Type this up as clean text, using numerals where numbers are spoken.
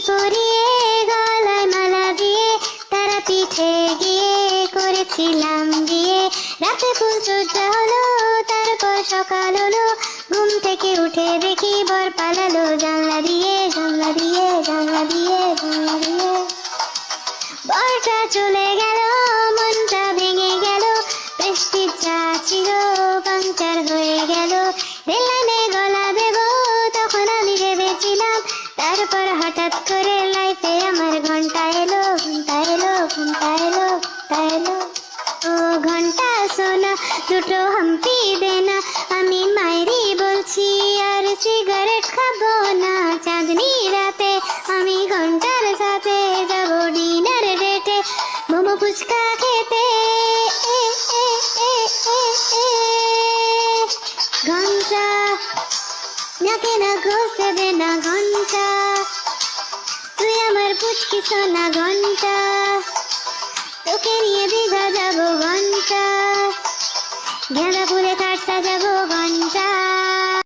পরিয়ে গলায় মালা দিয়ে তারা পিঠে গিয়ে করেছিলাম বিয়ে। রাতে ফুল সজ্জা হলো, তারপর সকাল হলো, ঘুম থেকে উঠে দেখি বর পালালো জানলা দিয়ে, জানলা দিয়ে, জানলা দিয়ে, জানলা দিয়ে। বরটা চলে গেল, মনটা ভেঙে গেল, বৃষ্টির চা ছিল পাংচার হয়ে গেল। রেললাইনে গলা দেব তখন আমি ভেবেছিলাম, তারপর হঠাৎ করে লাইফে আমার ঘন্টা এলো, ঘন্টা এলো, ঘন্টা এলো, ঘন্টা এলো। ও ঘন্টা শোনা, দুটো হাম্পি দেনা, আমি মায়েরই বলছি আর সিগারেট খাবো না। চাঁদনি রাতে আমি ঘন্টার সাথে যাব ডিনার ডেটে, মোমো ফুচকা খেতে। ঘন্টা নাকে না ঘষে দে না ঘন্টা, তুই আমার পুচকি সোনা ঘন্টা, তোকে নিয়ে